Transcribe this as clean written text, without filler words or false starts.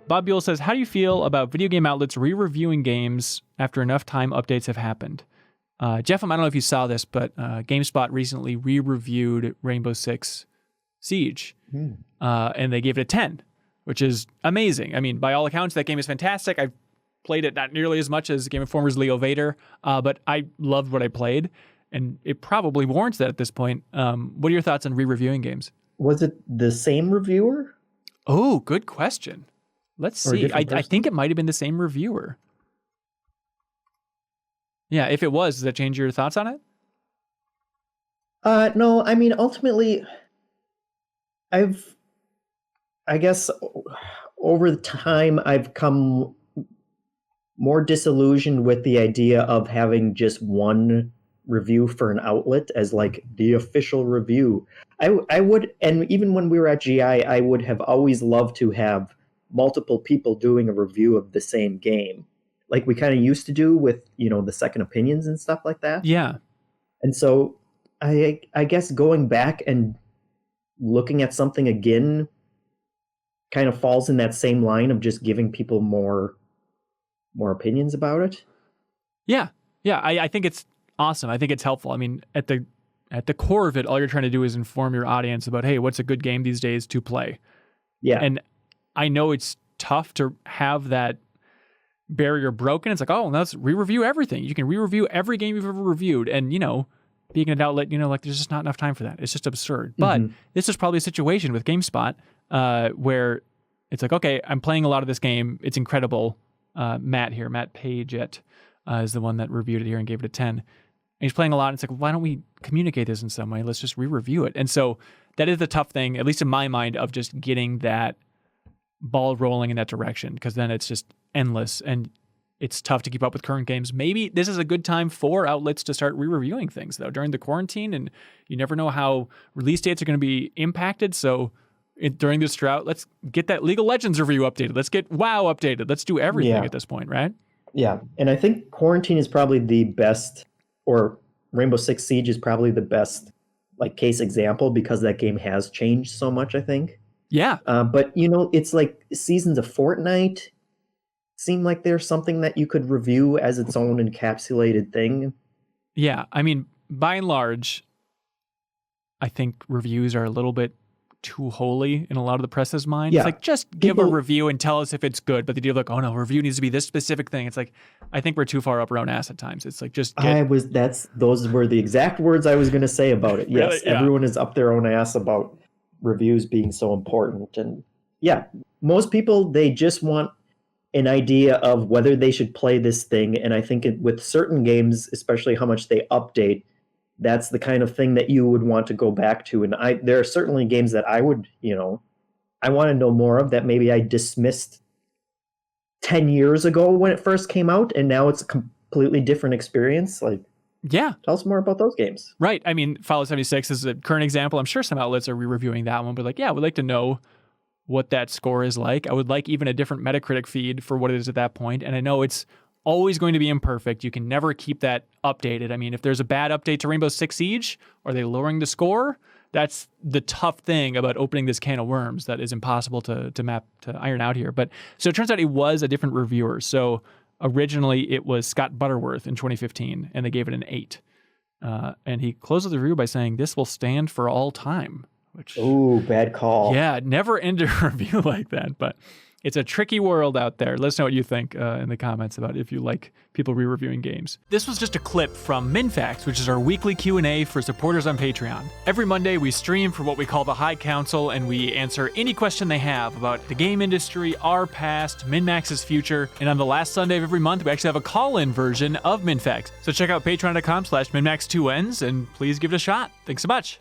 Bob Buell says, how do you feel about video game outlets re-reviewing games after enough time updates have happened? Jeff, I don't know if you saw this, but GameSpot recently re-reviewed Rainbow Six Siege, and they gave it a 10, which is amazing. I mean, by all accounts, that game is fantastic. I've played it not nearly as much as Game Informer's Leo Vader, but I loved what I played, and it probably warrants that at this point. What are your thoughts on re-reviewing games? Was it the same reviewer? Oh, good question. Let's see. I think it might have been the same reviewer. Yeah, if it was, does that change your thoughts on it? No, I mean, ultimately, I guess over the time, I've come more disillusioned with the idea of having just one review for an outlet as like the official review. I would, and even when we were at GI, I would have always loved to have multiple people doing a review of the same game, like we kind of used to do with, the second opinions and stuff like that. Yeah. And so I guess going back and looking at something again kind of falls in that same line of just giving people more opinions about it. Yeah. Yeah. I think it's awesome. I think it's helpful. I mean, at the core of it, all you're trying to do is inform your audience about, hey, what's a good game these days to play? Yeah. And I know it's tough to have that barrier broken. It's like, oh, let's re-review everything. You can re-review every game you've ever reviewed. And, being an outlet, like there's just not enough time for that. It's just absurd. But this is probably a situation with GameSpot where it's like, okay, I'm playing a lot of this game. It's incredible. Matt Page is the one that reviewed it here and gave it a 10. And he's playing a lot. And it's like, why don't we communicate this in some way? Let's just re-review it. And so that is the tough thing, at least in my mind, of just getting that ball rolling in that direction, because then it's just endless and it's tough to keep up with current games. Maybe this is a good time for outlets to start re-reviewing things, though, during the quarantine, and you never know how release dates are going to be impacted. So during this drought, let's get that League of Legends review updated. Let's get WoW updated. Let's do everything at this point, right? Yeah, and I think quarantine is probably the best, or Rainbow Six Siege is probably the best case example, because that game has changed so much, I think. Yeah. But, it's like seasons of Fortnite seem like there's something that you could review as its own encapsulated thing. Yeah. I mean, by and large, I think reviews are a little bit too holy in a lot of the press's mind. Yeah. It's like, just give a review and tell us if it's good. But the idea of like, oh no, review needs to be this specific thing. It's like, I think we're too far up our own ass at times. It's like, just those were the exact words I was going to say about it. Yes. Really? Yeah. Everyone is up their own ass about reviews being so important. And yeah, most people, they just want an idea of whether they should play this thing. And I think with certain games, especially how much they update, that's the kind of thing that you would want to go back to. And there are certainly games that I would, I want to know more of that maybe I dismissed 10 years ago when it first came out, and now it's a completely different experience. Yeah. Tell us more about those games. Right. I mean, Fallout 76 is a current example. I'm sure some outlets are re-reviewing that one, but we'd like to know what that score is like. I would like even a different Metacritic feed for what it is at that point. And I know it's always going to be imperfect. You can never keep that updated. I mean, if there's a bad update to Rainbow Six Siege, are they lowering the score? That's the tough thing about opening this can of worms that is impossible to iron out here. But so it turns out it was a different reviewer. So originally it was Scott Butterworth in 2015, and they gave it an 8. And he closes the review by saying, "This will stand for all time." Ooh, bad call. Yeah, never end a review like that. But it's a tricky world out there. Let us know what you think in the comments about if you like people re-reviewing games. This was just a clip from MinnMax, which is our weekly Q&A for supporters on Patreon. Every Monday, we stream for what we call the High Council, and we answer any question they have about the game industry, our past, MinnMax's future. And on the last Sunday of every month, we actually have a call-in version of MinnMax. So check out patreon.com/MinnMax2Ns, and please give it a shot. Thanks so much.